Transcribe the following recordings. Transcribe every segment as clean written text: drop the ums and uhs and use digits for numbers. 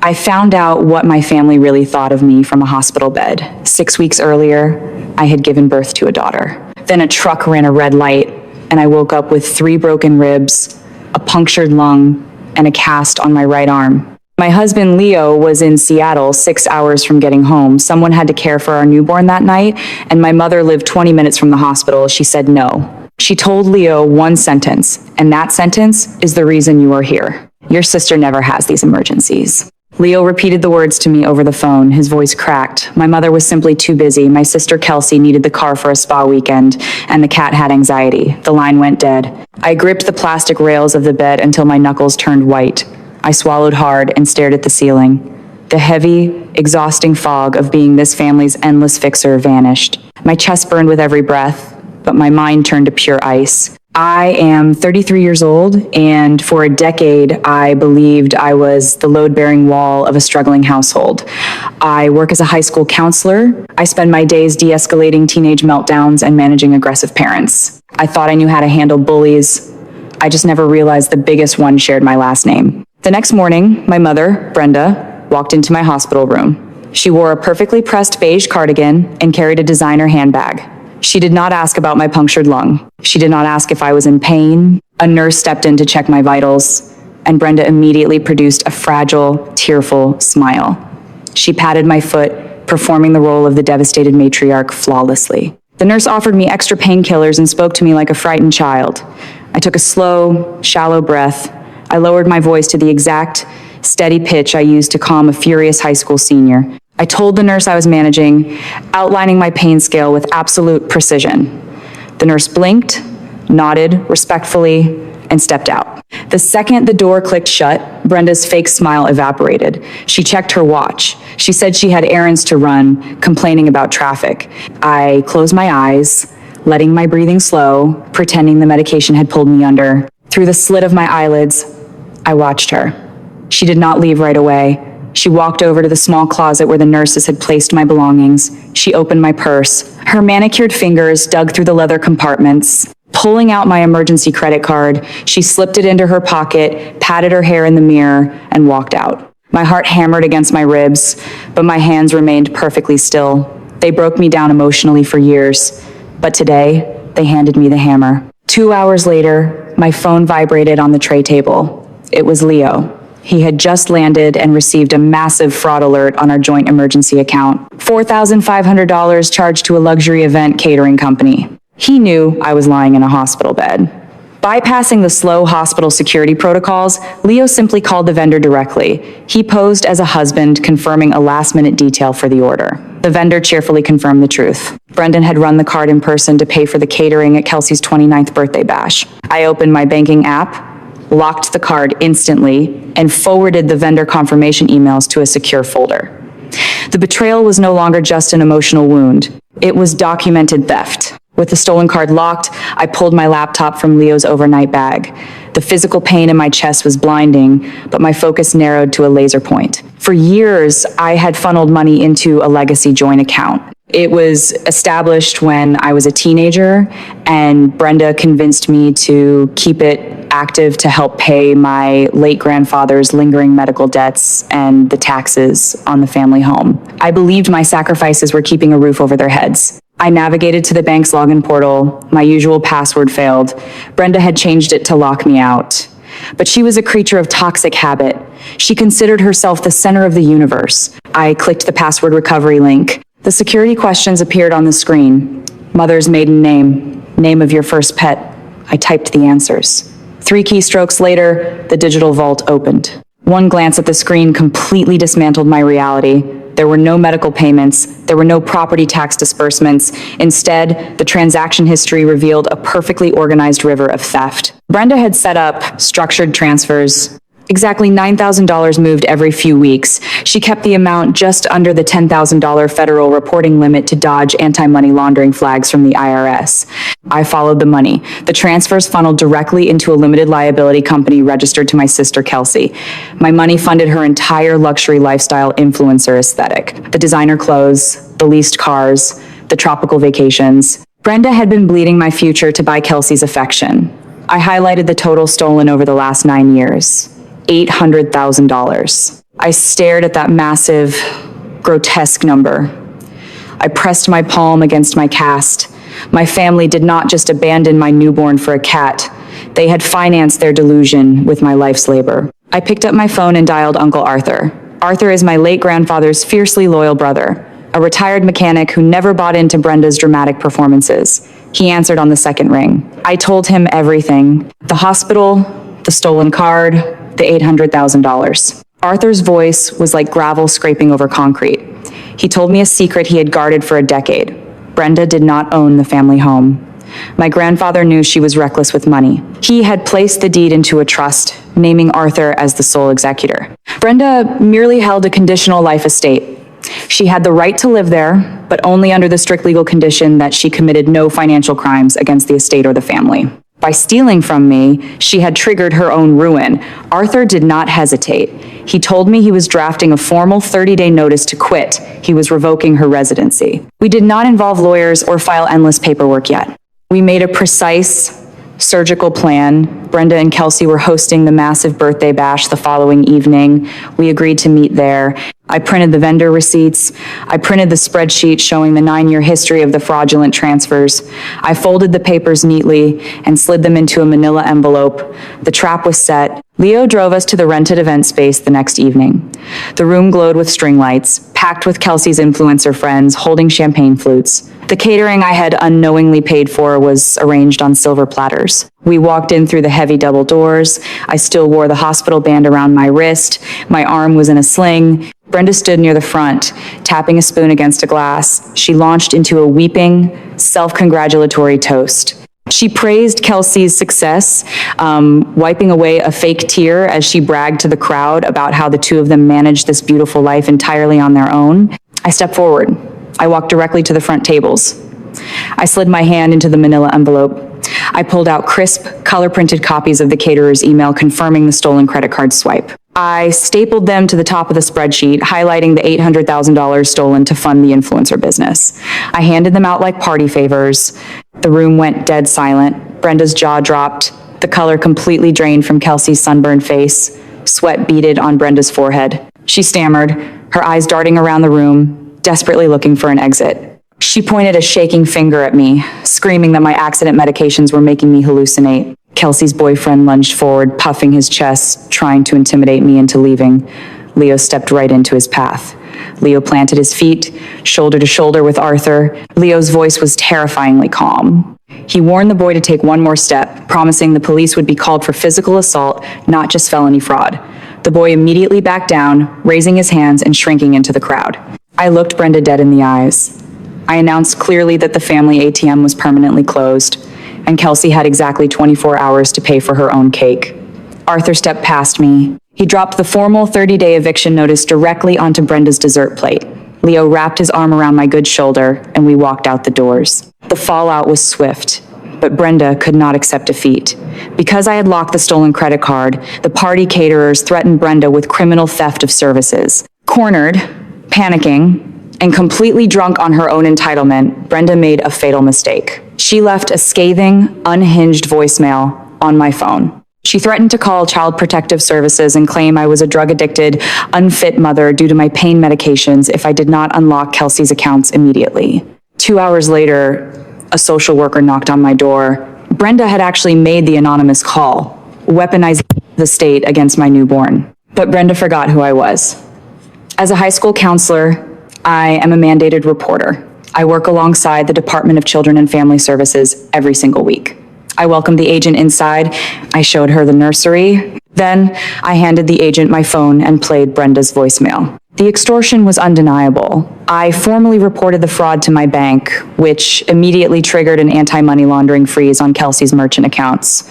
I found out what my family really thought of me from a hospital bed. 6 weeks earlier, I had given birth to a daughter. Then a truck ran a red light, and I woke up with 3 broken ribs, a punctured lung, and a cast on my right arm. My husband, Leo, was in Seattle 6 hours from getting home. Someone had to care for our newborn that night, and my mother lived 20 minutes from the hospital. She said no. She told Leo one sentence, and that sentence is the reason you are here. Your sister never has these emergencies. Leo repeated the words to me over the phone. His voice cracked. My mother was simply too busy. My sister Kelsey needed the car for a spa weekend, and the cat had anxiety. The line went dead. I gripped the plastic rails of the bed until my knuckles turned white. I swallowed hard and stared at the ceiling. The heavy, exhausting fog of being this family's endless fixer vanished. My chest burned with every breath, but my mind turned to pure ice. I am 33 years old, and for a decade, I believed I was the load-bearing wall of a struggling household. I work as a high school counselor. I spend my days de-escalating teenage meltdowns and managing aggressive parents. I thought I knew how to handle bullies. I just never realized the biggest one shared my last name. The next morning, my mother, Brenda, walked into my hospital room. She wore a perfectly pressed beige cardigan and carried a designer handbag. She did not ask about my punctured lung. She did not ask if I was in pain. A nurse stepped in to check my vitals, and Brenda immediately produced a fragile, tearful smile. She patted my foot, performing the role of the devastated matriarch flawlessly. The nurse offered me extra painkillers and spoke to me like a frightened child. I took a slow, shallow breath. I lowered my voice to the exact, steady pitch I used to calm a furious high school senior. I told the nurse I was managing, outlining my pain scale with absolute precision. The nurse blinked, nodded respectfully, and stepped out. The second the door clicked shut, Brenda's fake smile evaporated. She checked her watch. She said she had errands to run, complaining about traffic. I closed my eyes, letting my breathing slow, pretending the medication had pulled me under. Through the slit of my eyelids, I watched her. She did not leave right away. She walked over to the small closet where the nurses had placed my belongings. She opened my purse. Her manicured fingers dug through the leather compartments. Pulling out my emergency credit card, she slipped it into her pocket, patted her hair in the mirror, and walked out. My heart hammered against my ribs, but my hands remained perfectly still. They broke me down emotionally for years, but today, they handed me the hammer. 2 hours later, my phone vibrated on the tray table. It was Leo. He had just landed and received a massive fraud alert on our joint emergency account. $4,500 charged to a luxury event catering company. He knew I was lying in a hospital bed. Bypassing the slow hospital security protocols, Leo simply called the vendor directly. He posed as a husband, confirming a last-minute detail for the order. The vendor cheerfully confirmed the truth. Brendan had run the card in person to pay for the catering at Kelsey's 29th birthday bash. I opened my banking app, locked the card instantly, and forwarded the vendor confirmation emails to a secure folder. The betrayal was no longer just an emotional wound. It was documented theft. With the stolen card locked, I pulled my laptop from Leo's overnight bag. The physical pain in my chest was blinding, but my focus narrowed to a laser point. For years, I had funneled money into a legacy joint account. It was established when I was a teenager, and Brenda convinced me to keep it active to help pay my late grandfather's lingering medical debts and the taxes on the family home. I believed my sacrifices were keeping a roof over their heads. I navigated to the bank's login portal. My usual password failed. Brenda had changed it to lock me out. But she was a creature of toxic habit. She considered herself the center of the universe. I clicked the password recovery link. The security questions appeared on the screen. Mother's maiden name, name of your first pet. I typed the answers. 3 keystrokes later, the digital vault opened. One glance at the screen completely dismantled my reality. There were no medical payments. There were no property tax disbursements. Instead, the transaction history revealed a perfectly organized river of theft. Brenda had set up structured transfers. Exactly $9,000 moved every few weeks. She kept the amount just under the $10,000 federal reporting limit to dodge anti-money laundering flags from the IRS. I followed the money. The transfers funneled directly into a limited liability company registered to my sister Kelsey. My money funded her entire luxury lifestyle influencer aesthetic. The designer clothes, the leased cars, the tropical vacations. Brenda had been bleeding my future to buy Kelsey's affection. I highlighted the total stolen over the last 9 years. $800,000. I stared at that massive, grotesque number. I pressed my palm against my cast. My family did not just abandon my newborn for a cat. They had financed their delusion with my life's labor. I picked up my phone and dialed Uncle Arthur. Arthur is my late grandfather's fiercely loyal brother, a retired mechanic who never bought into Brenda's dramatic performances. He answered on the second ring. I told him everything: the hospital, the stolen card, the $800,000. Arthur's voice was like gravel scraping over concrete. He told me a secret he had guarded for a decade. Brenda did not own the family home. My grandfather knew she was reckless with money. He had placed the deed into a trust, naming Arthur as the sole executor. Brenda merely held a conditional life estate. She had the right to live there, but only under the strict legal condition that she committed no financial crimes against the estate or the family. By stealing from me, she had triggered her own ruin. Arthur did not hesitate. He told me he was drafting a formal 30-day notice to quit. He was revoking her residency. We did not involve lawyers or file endless paperwork yet. We made a precise, surgical plan. Brenda and Kelsey were hosting the massive birthday bash the following evening. We agreed to meet there. I printed the vendor receipts. I printed the spreadsheet showing the 9-year history of the fraudulent transfers. I folded the papers neatly and slid them into a manila envelope. The trap was set. Leo drove us to the rented event space the next evening. The room glowed with string lights, packed with Kelsey's influencer friends holding champagne flutes. The catering I had unknowingly paid for was arranged on silver platters. We walked in through the heavy double doors. I still wore the hospital band around my wrist. My arm was in a sling. Brenda stood near the front, tapping a spoon against a glass. She launched into a weeping, self-congratulatory toast. She praised Kelsey's success, wiping away a fake tear as she bragged to the crowd about how the two of them managed this beautiful life entirely on their own. I stepped forward. I walked directly to the front tables. I slid my hand into the manila envelope. I pulled out crisp, color-printed copies of the caterer's email confirming the stolen credit card swipe. I stapled them to the top of the spreadsheet, highlighting the $800,000 stolen to fund the influencer business. I handed them out like party favors. The room went dead silent. Brenda's jaw dropped. The color completely drained from Kelsey's sunburned face. Sweat beaded on Brenda's forehead. She stammered, her eyes darting around the room, desperately looking for an exit. She pointed a shaking finger at me, screaming that my accident medications were making me hallucinate. Kelsey's boyfriend lunged forward, puffing his chest, trying to intimidate me into leaving. Leo stepped right into his path. Leo planted his feet, shoulder to shoulder with Arthur. Leo's voice was terrifyingly calm. He warned the boy to take one more step, promising the police would be called for physical assault, not just felony fraud. The boy immediately backed down, raising his hands and shrinking into the crowd. I looked Brenda dead in the eyes. I announced clearly that the family ATM was permanently closed, and Kelsey had exactly 24 hours to pay for her own cake. Arthur stepped past me. He dropped the formal 30-day eviction notice directly onto Brenda's dessert plate. Leo wrapped his arm around my good shoulder, and we walked out the doors. The fallout was swift, but Brenda could not accept defeat. Because I had locked the stolen credit card, the party caterers threatened Brenda with criminal theft of services. Cornered, panicking, and completely drunk on her own entitlement, Brenda made a fatal mistake. She left a scathing, unhinged voicemail on my phone. She threatened to call Child Protective Services and claim I was a drug-addicted, unfit mother due to my pain medications if I did not unlock Kelsey's accounts immediately. 2 hours later, a social worker knocked on my door. Brenda had actually made the anonymous call, weaponizing the state against my newborn. But Brenda forgot who I was. As a high school counselor, I am a mandated reporter. I work alongside the Department of Children and Family Services every single week. I welcomed the agent inside. I showed her the nursery. Then I handed the agent my phone and played Brenda's voicemail. The extortion was undeniable. I formally reported the fraud to my bank, which immediately triggered an anti-money laundering freeze on Kelsey's merchant accounts.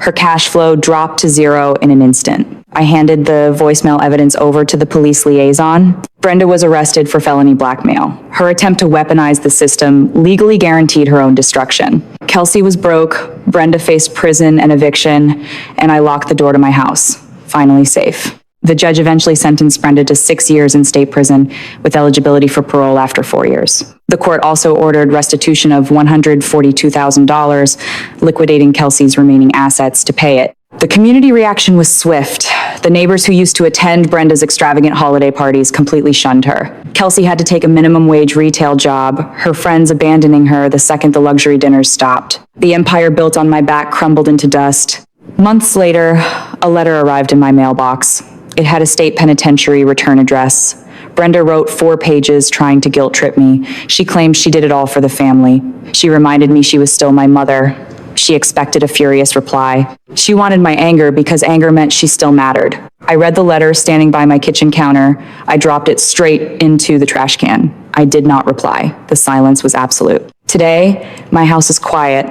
Her cash flow dropped to zero in an instant. I handed the voicemail evidence over to the police liaison. Brenda was arrested for felony blackmail. Her attempt to weaponize the system legally guaranteed her own destruction. Kelsey was broke, Brenda faced prison and eviction, and I locked the door to my house, finally safe. The judge eventually sentenced Brenda to 6 years in state prison with eligibility for parole after 4 years. The court also ordered restitution of $142,000, liquidating Kelsey's remaining assets to pay it. The community reaction was swift. The neighbors who used to attend Brenda's extravagant holiday parties completely shunned her. Kelsey had to take a minimum wage retail job, her friends abandoning her the second the luxury dinners stopped. The empire built on my back crumbled into dust. Months later, a letter arrived in my mailbox. It had a state penitentiary return address. Brenda wrote 4 pages trying to guilt trip me. She claimed she did it all for the family. She reminded me she was still my mother. She expected a furious reply. She wanted my anger because anger meant she still mattered. I read the letter standing by my kitchen counter. I dropped it straight into the trash can. I did not reply. The silence was absolute. Today, my house is quiet,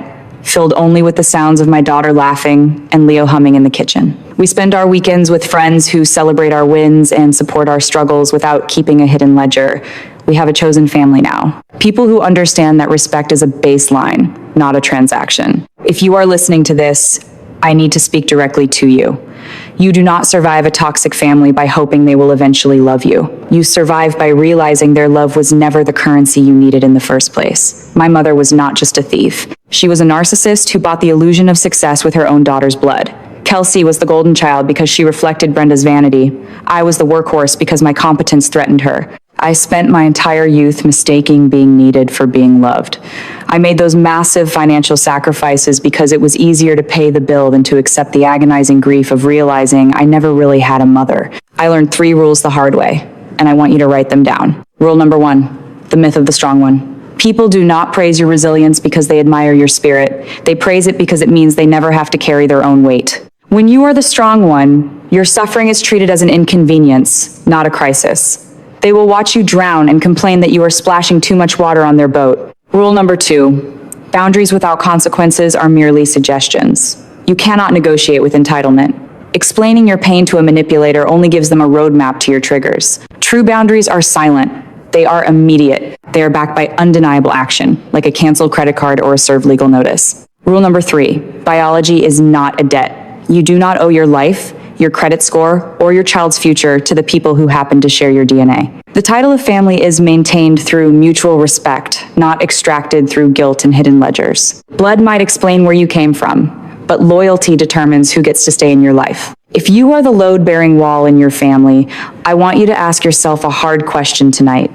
filled only with the sounds of my daughter laughing and Leo humming in the kitchen. We spend our weekends with friends who celebrate our wins and support our struggles without keeping a hidden ledger. We have a chosen family now. People who understand that respect is a baseline, not a transaction. If you are listening to this, I need to speak directly to you. You do not survive a toxic family by hoping they will eventually love you. You survive by realizing their love was never the currency you needed in the first place. My mother was not just a thief. She was a narcissist who bought the illusion of success with her own daughter's blood. Kelsey was the golden child because she reflected Brenda's vanity. I was the workhorse because my competence threatened her. I spent my entire youth mistaking being needed for being loved. I made those massive financial sacrifices because it was easier to pay the bill than to accept the agonizing grief of realizing I never really had a mother. I learned 3 rules the hard way, and I want you to write them down. Rule number 1, the myth of the strong one. People do not praise your resilience because they admire your spirit. They praise it because it means they never have to carry their own weight. When you are the strong one, your suffering is treated as an inconvenience, not a crisis. They will watch you drown and complain that you are splashing too much water on their boat. Rule number 2, boundaries without consequences are merely suggestions. You cannot negotiate with entitlement. Explaining your pain to a manipulator only gives them a roadmap to your triggers. True boundaries are silent. They are immediate. They are backed by undeniable action, like a canceled credit card or a served legal notice. Rule number 3, biology is not a debt. You do not owe your life, your credit score, or your child's future to the people who happen to share your DNA. The title of family is maintained through mutual respect, not extracted through guilt and hidden ledgers. Blood might explain where you came from, but loyalty determines who gets to stay in your life. If you are the load-bearing wall in your family, I want you to ask yourself a hard question tonight.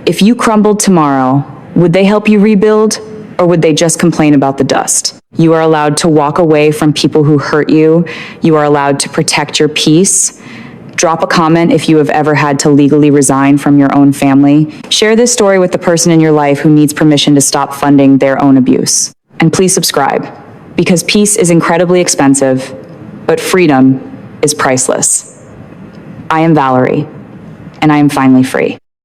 If you crumbled tomorrow, would they help you rebuild, or would they just complain about the dust? You are allowed to walk away from people who hurt you. You are allowed to protect your peace. Drop a comment if you have ever had to legally resign from your own family. Share this story with the person in your life who needs permission to stop funding their own abuse. And please subscribe, because peace is incredibly expensive, but freedom is priceless. I am Valerie, and I am finally free.